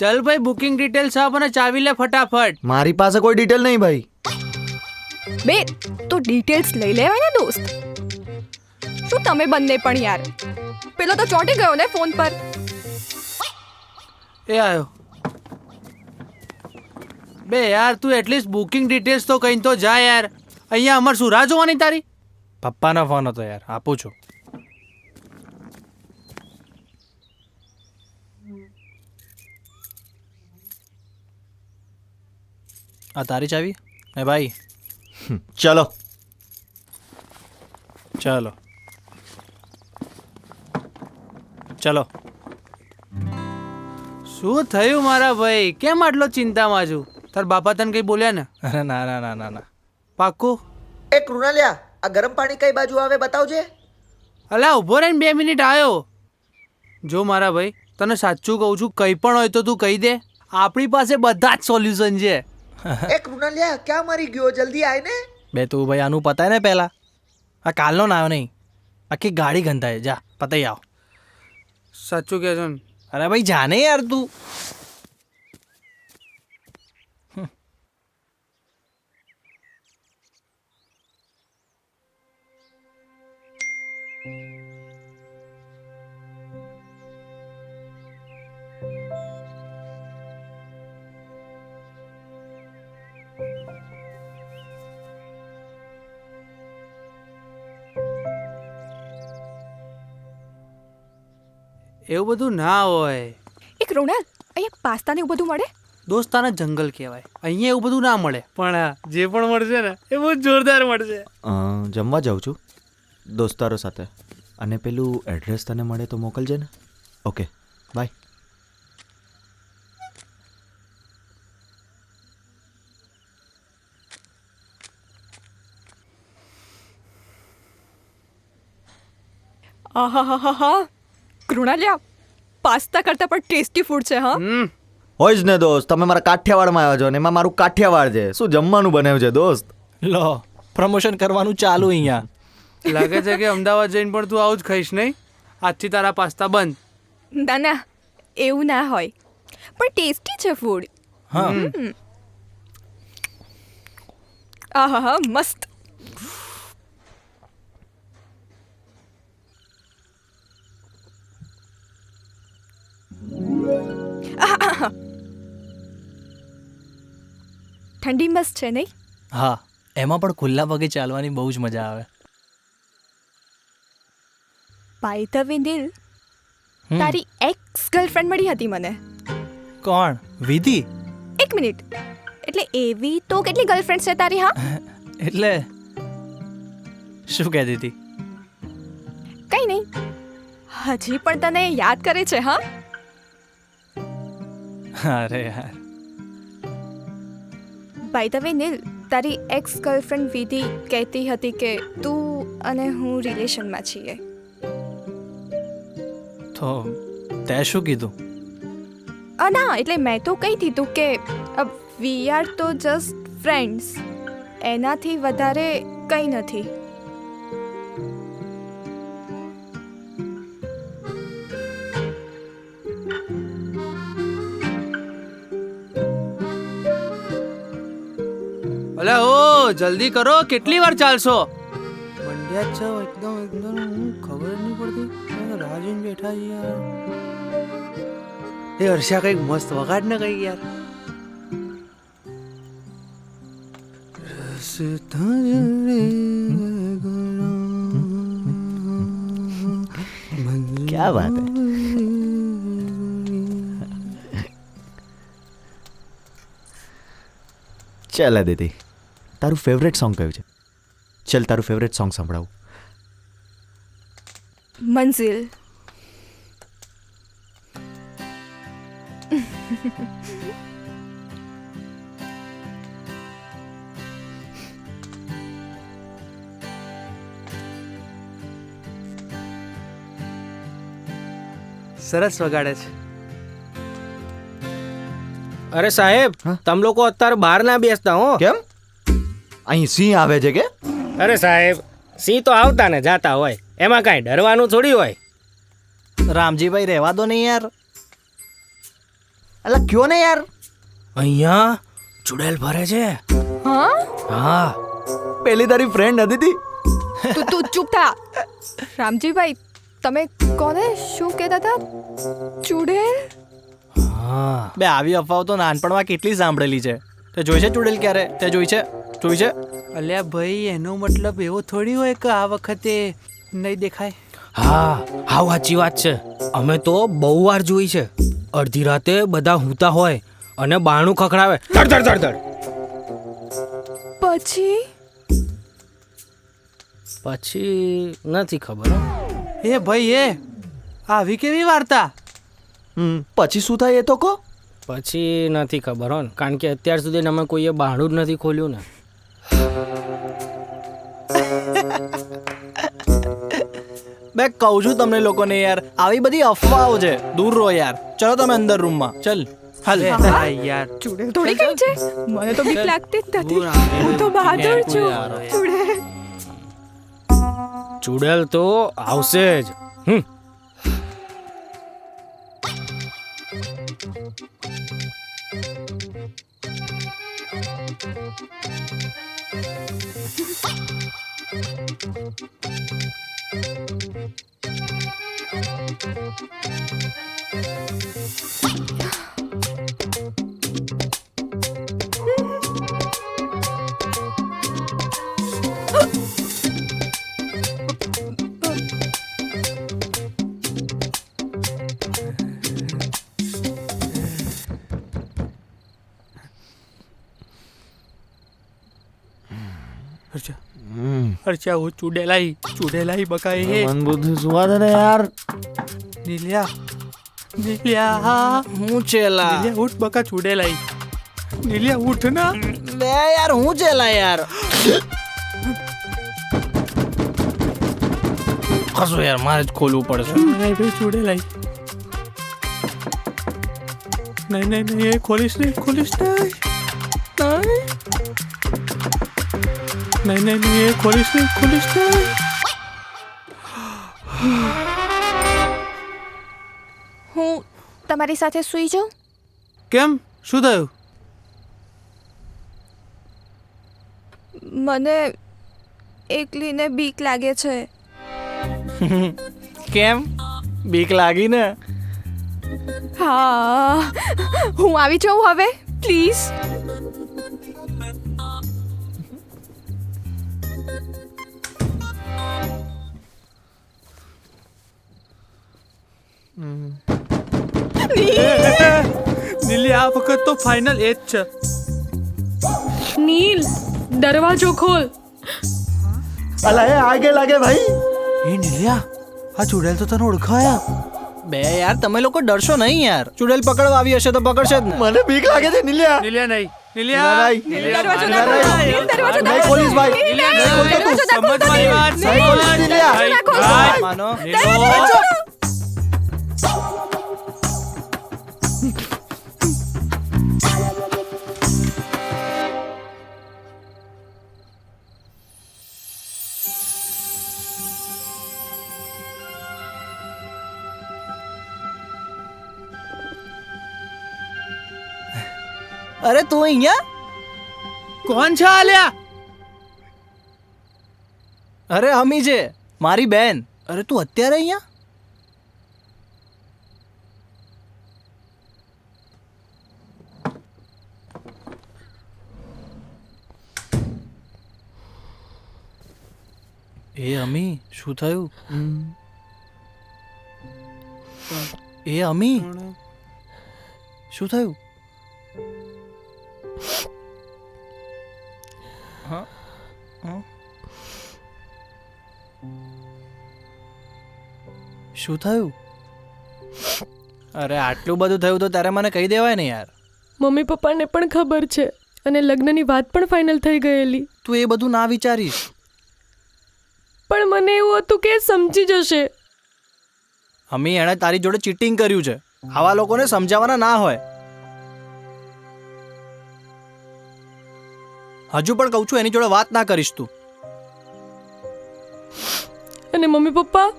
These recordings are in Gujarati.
चल भाई बुकिंग डिटेल्स आप અને ચાવી લે ફટાફટ. મારી પાસે કોઈ ડિટેલ નહીં ભાઈ. બે તો ડિટેલ્સ લઈ લેવાય ને દોસ્ત. શું તમે બંને પણ યાર, પેલો તો ચોંટી ગયો ને ફોન પર. એ આયો. બે યાર તું એટલીસ્ટ બુકિંગ ડિટેલ્સ તો કઈ તો જા યાર. અહીંયા અમાર શું રાહ જોવાની તારી? પપ્પાનો ફોન હતો યાર, આપું છું. આ તારી ચાવી? એ ભાઈ ચલો ચલો ચલો. શું થયું મારા ભાઈ? કેમ આટલો ચિંતામાં છું? તાર બાપા તને કઈ બોલ્યા ને? અરે ના ના ના ના ના. પાક્કું? એ કૃણાલિયા, આ ગરમ પાણી કઈ બાજુ આવે બતાવજે. અલા ઉભો રહીને 2 મિનિટ આવ્યો. જો મારા ભાઈ તને સાચું કહું છું, કંઈ પણ હોય તો તું કહી દે, આપણી પાસે બધા જ સોલ્યુશન છે. એ કૃણાલિયા, ક્યાં મરી ગયો? જલ્દી આય ને. બે તું ભાઈ આનું પતાય ને પહેલા. આ કાલનો ના આવ્યો નહીં, આખી ગાડી ગંધાય. જા પતાઈ આવ. સાચું કહે છે ને? અરે ભાઈ જાને યાર તું. એવું બધું ના હોય એ કૃણાલ, અહીંયા પાસ્તા ને એવું બધું મળે? દોસ્તાના જંગલ કહેવાય. અહીંયા એવું બધું ના મળે, પણ જે પણ મળશે ને એ બહુ જોરદાર મળશે. જમવા જાઉં છું દોસ્તારો સાથે, અને પેલું એડ્રેસ તને મળે તો મોકલજે ને. Okay bye. આહાહાહા, કૃણાલિયા, પાસ્તા કરતાં પણ ટેસ્ટી ફૂડ છે હા. હોય જ ને દોસ્ત, તમે મારા કાઠિયાવાડમાં આવ્યા છો ને એમાં મારું કાઠિયાવાડ છે. શું જમવાનું બનાવ્યું છે દોસ્ત? લો પ્રમોશન કરવાનું ચાલુ અહીંયા. લાગે છે કે અમદાવાદ જઈને પણ તું આવું જ ખાઈશ નહીં? આજથી તારા પાસ્તા બંધ. ના ના, એવું ના હોય, પણ ટેસ્ટી છે ફૂડ. હા આહાહા, મસ્ત. ઠંડી મસ્ત છે નહીં? હા, એમાં પણ ખુલ્લા પગે ચાલવાની બહુ જ મજા આવે. બાય ધ વે દિલ, તારી એક્સ ગર્લફ્રેન્ડ મળી હતી મને. કોણ? વિધિ? એક મિનિટ, એટલે એવી તો કેટલી ગર્લફ્રેન્ડ છે તારી? હા, એટલે શું કહેતી હતી? કઈ નહીં, હજી પણ તને યાદ કરે છે? હા. અરે યાર, બાય ધ વે નીલ, તારી એક્સ ગર્લફ્રેન્ડ વિધિ કહેતી હતી કે તું અને હું રિલેશનમાં છીએ. તો તે શું કીધું? ના, એટલે મેં તો કહી દીધું કે વી આર તો જસ્ટ ફ્રેન્ડ્સ, એનાથી વધારે કંઈ નથી. અલે ઓ જલ્દી કરો, કેટલી વાર ચાલશો? મંડ્યા જ છો એકદમ એકદમ, ખબર નહીં પડતી. રાહ જોઈને બેઠા છે યાર. એ હર્ષા કંઈક મસ્ત વગાડ ને કંઈક યાર. ક્યા વાત હે. ચાલ દીદી, તારું ફેવરેટ સોંગ કયું છે? ચાલ તારું ફેવરેટ સોંગ સંભળાવું. મંઝિલ. સરસ વગાડે છે. અરે સાહેબ, હા? તમ લોકો અત્યારે બહાર ના બેસતા હો. કેમ? અહીં સિંહ આવે છે કે? અરે સાહેબ, સિંહ તો આવતા ને જાતા હોય, એમાં કાંઈ ડરવાનું થોડી હોય. રામજીભાઈ રહેવા દો નહીં યાર. અલા કયો ને યાર. અહીંયા ચુડેલ ભરે છે. હા હા, પેલી તારી ફ્રેન્ડ હતી તી. તું ચૂપ થા. રામજીભાઈ, તમે કોને શું કહેતા હતા? ચુડેલ? હા. બે આવી અફવાઓ તો નાનપણમાં કેટલી સાંભળેલી છે. તે જોઈ છે ચુડેલ ક્યારે? તે જોઈ છે? અલ્યા ભાઈ, એનો મતલબ એવો થોડી હોય કે આ વખતે નહીં દેખાય. હા હા સાચી વાત છે. અમે તો બહુ વાર જોઈ છે. અડધી રાતે બધા હૂતા હોય અને બારણું ખખડાવે, ધડ ધડ ધડ ધડ. પછી નથી ખબર હો. એ ભાઈ, એ આવી કેવી વાર્તા? પછી શું થાય એ તો કહો. પછી નથી ખબર હો ને, કારણ કે અત્યાર સુધી અમે કોઈએ બારણું જ નથી ખોલ્યું ને. બે કહું છું તમને લોકોને યાર, આવી બધી અફવાઓ છે. દૂર રહો યાર. ચલો તમે અંદર રૂમમાં. ચલ હાલ. હા યાર, ચુડેલ થોડી કઈ છે. મને તો બીક લાગતી જ નથી. હું તો બહાદુર છું. ચુડેલ ચુડેલ તો આવશે જ. અરચા, હું ચુડેલાઈ બકાઈ હે. મન બુદ્ધિ સુવા દે ને યાર. નીલિયા, હું ચેલા. નીલિયા ઉઠ બકા, ચુડેલાઈ. નીલિયા ઉઠ ના. બે યાર, હું ચેલા યાર. કશું યાર, મારે જ ખોલવું પડશે. નહીં ભાઈ, ચુડેલાઈ. નહીં, એ ખોલીશ નહીં. નહીં, એ ખોલીશ નહીં. હું તમારી સાથે સૂઈ જાઉં? કેમ, શું થયું? મને એકલીને બીક લાગે છે. કેમ? બીક લાગી ને? હા, હું આવી જાઉં હવે, પ્લીઝ. નીલિયા, આ વખત તો ફાઇનલ એ જ છે. નીલ, દરવાજો ખોલ. અલા એ આગે લાગે ભાઈ. એ નીલિયા, આ ચુડેલ તો તને ઓળખાયા. બે યાર, તમે લોકો ડરશો નહીં યાર. ચુડેલ પકડવા આવી હશે તો પકડશે જ ને. મને બીક લાગે છે નીલિયા. નીલિયા નહીં. દરવાજો ના ખોલ. નીલ, દરવાજો ના નહીં ખોલ. ખોલીશ ભાઈ. નીલ, નહીં ખોલતો તું. દરવાજો ના ખોલ. સમજ મારી વાત, નીલ, નહીં ખોલીશ નીલિયા. દરવાજો ના ખોલ. માનો. અરે તું અહીંયા? કોણ છે આલ્યા? અરે અમી છે, મારી બેન. અરે તું અત્યારે અહીંયા? એ અમી, શું થયું? એ અમી, શું થયું? શું થયું? અરે આટલું બધું થયું તો તારે મને કહી દેવાય ને યાર. મમ્મી પપ્પાને પણ ખબર છે અને લગ્નની વાત પણ ફાઇનલ થઈ ગયેલી. તું એ બધું ના વિચારીશ. પણ મને એવું હતું કે એ સમજી જશે. અમી, એણે તારી જોડે ચીટિંગ કર્યું છે. આવા લોકોને સમજાવવાના ના હોય. હજુ પણ કહું છું, એની જોડે વાત ના કરીશ તું. અને મમ્મી પપ્પા?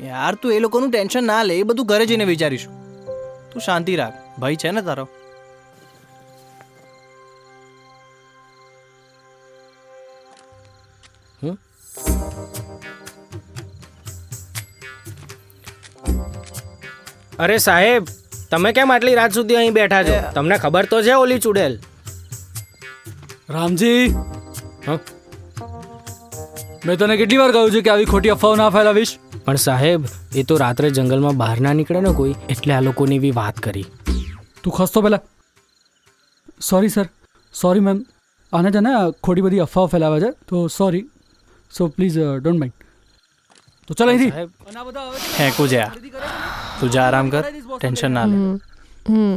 યાર તું એ લોકોનું ટેન્શન ના લે, એ બધું ઘરે જઈને વિચારીશું. તું શાંતિ રાખ, ભાઈ છે ને તારો. અરે સાહેબ, તમે કેમ આટલી રાત સુધી અહીં બેઠા છો? તમને ખબર તો છે ઓલી ચુડેલ. રામજી, હં? મેં તને કેટલી વાર કહ્યું છે કે આવી ખોટી અફવાઓ ના ફેલાવીશ? પણ સાહેબ, એ તો રાત્રે જંગલમાં બહાર ના નીકળે ને કોઈ, એટલે આ લોકોની એવી વાત કરી. તું ખસતો પહેલા. Sorry sir, sorry ma'am. આને છે ને ખોટી બધી અફવાઓ ફેલાવે છે, તો sorry. So please don't mind. તો ચાલ અહીંથી. સાહેબ, ફેંકું છે આ. તું જા, આરામ કર, ટેન્શન ના લે. હમ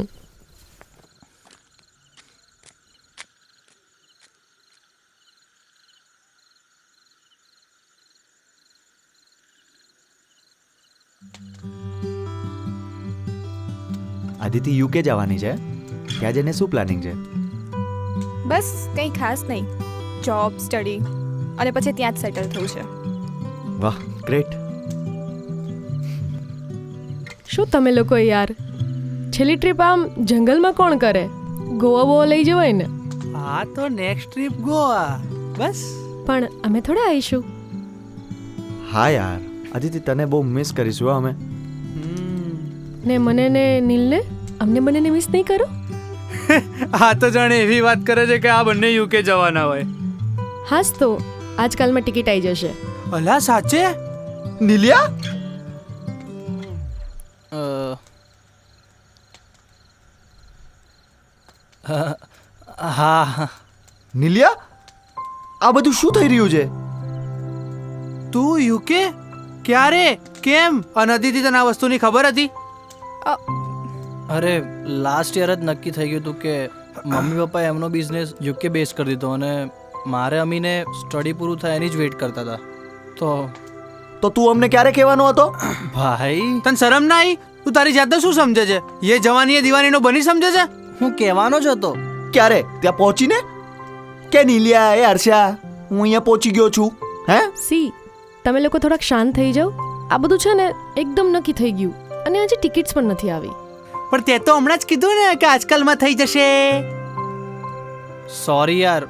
આદિતિ યુકે જવાની છે. ત્યાં જઈને શું પ્લાનિંગ છે? બસ કંઈ ખાસ નહીં, જોબ સ્ટડી અને પછી ત્યાં જ સેટલ થવું છે. વાહ, ગ્રેટ. શું તમે લોકો યાર, છેલ્લી ટ્રીપ આમ જંગલમાં કોણ કરે? ગોવા બોવા લઈ જવાય ને. આ તો નેક્સ્ટ ટ્રીપ ગોવા. બસ પણ અમે થોડા આવીશું. હા યાર, આદિતિ તને બહુ મિસ કરીશું હો અમે. ને મને ને નીલને, અમને બંનેને મિસ નહીં કરો? આ તો જાણે એવી વાત કરે છે કે આ બંને યુકે જવાના હોય. હાસ તો આજકાલમાં ટિકિટ આવી જશે. અલા સાચે? નિલિયા? હા, નિલિયા, આ બધું શું થઈ રહ્યું છે? તું યુકે? ક્યારે? કેમ? અને અદિતિ તને આ વસ્તુની ખબર હતી? અરે લાસ્ટ યર જ નક્કી થઈ ગયું હતું કે મમ્મી પપ્પાએ એમનો બિઝનેસ યુકે બેઝ કરી દીધો અને મારે અમીને સ્ટડી પૂરું થાય એની જ વેઇટ કરતા હતા. તો તું અમને ક્યારે કહેવાનો હતો? ભાઈ, તને શરમ ના આવી? તું તારી જાતને શું સમજે છે? એ જવાની એ દિવાનીનો બની સમજે છે? હું કહેવાનો જ હતો. ક્યારે? ત્યાં પહોંચીને? કે નિલિયા, એ હર્ષા, હું અહીંયા પહોંચી ગયો છું. હે? સી, તમે લોકો થોડાક શાંત થઈ જાઓ. આ બધું છે ને એકદમ નક્કી થઈ ગયું અને હજી ટિકિટ્સ પણ નથી આવી. પણ તે તો હમણાં જ કીધું ને કે આજકાલમાં થઈ જશે. સોરી યાર,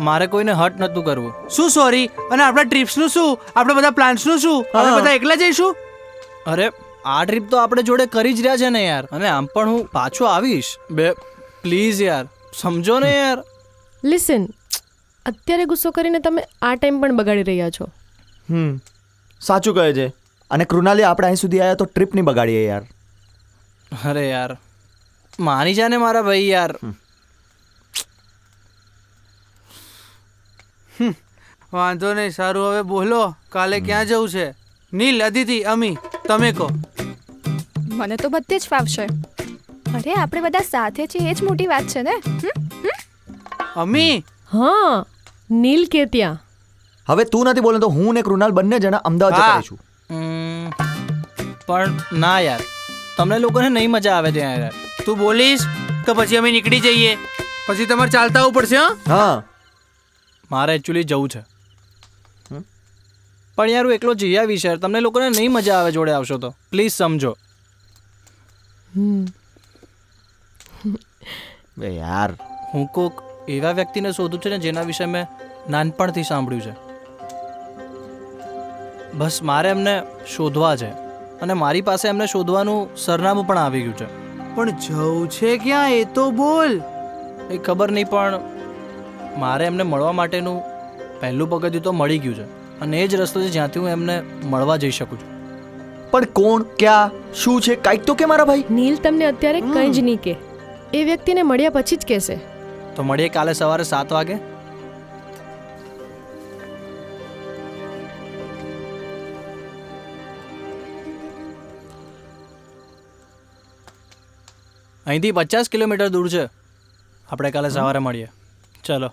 મારે કોઈને હર્ટ નહોતું કરવું. શું સોરી? અને આપણા ટ્રીપ્સનું શું? આપણે બધા પ્લાન્સનું શું? આપણે બધા એકલા જઈશું? અરે આ ટ્રીપ તો આપણે જોડે કરી જ રહ્યા છે ને યાર, અને આમ પણ હું પાછો આવીશ. પ્લીઝ યાર, સમજો ને યાર. લિસન, અત્યારે ગુસ્સો કરીને તમે આ ટાઈમ પણ બગાડી રહ્યા છો. સાચું કહે છે. અને કૃણાલી, આપણે અહીં સુધી આવ્યા તો ટ્રીપ નહીં બગાડીએ યાર. અરે યાર, માની જા ને મારા ભાઈ યાર. વાંધો નહીં, સારું, હવે બોલો, કાલે ક્યાં જવું છે? નીલ, અદિતિ, અમી, તમે કહો. મને તો બધે જ ફાવશે. અરે આપણે બધા સાથે છીએ, એ જ મોટી વાત છે ને. અમી, હા, નીલ કે ત્યાં. હવે તું નથી બોલે તો હું ને કૃણાલ બંને જણા અમદાવાદ જતા રહીશું. પણ ના યાર, તમને લોકોને નહીં મજા આવે ત્યાં યાર. તું બોલીશ તો પછી અમે નીકળી જઈએ. પછી તમારે ચાલતા આવવું પડશે. હા, મારે એકચ્યુઅલી જવું છે. પણ યાર હું એકલો જઈ આવીશ યાર, તમને લોકોને નહીં મજા આવે જોડે આવશો તો. પ્લીઝ સમજો. બે યાર, હું કોક એવા વ્યક્તિને શોધું છું ને જેના વિશે મેં નાનપણથી સાંભળ્યું છે. બસ મારે એમને શોધવા છે, અને મારી પાસે એમને શોધવાનું સરનામું પણ આવી ગયું છે. પણ જવું છે ક્યાં એ તો બોલ. એ ખબર નહીં, પણ મારે એમને મળવા માટેનું પહેલું પગથિયું તો મળી ગયું છે, અને એ જ રસ્તો છે જ્યાંથી હું એમને મળવા જઈ શકું છું. પણ કોણ, ક્યાં, શું છે, કાંઈક તો કે મારા ભાઈ. નીલ તમને અત્યારે કંઈ જ નહીં કે. એ વ્યક્તિને મળ્યા પછી જ કહેશે. તો મળીએ કાલે સવારે 7 વાગે. અહીંથી 50 કિલોમીટર દૂર છે. આપણે કાલે સવારે મળીએ. ચલો.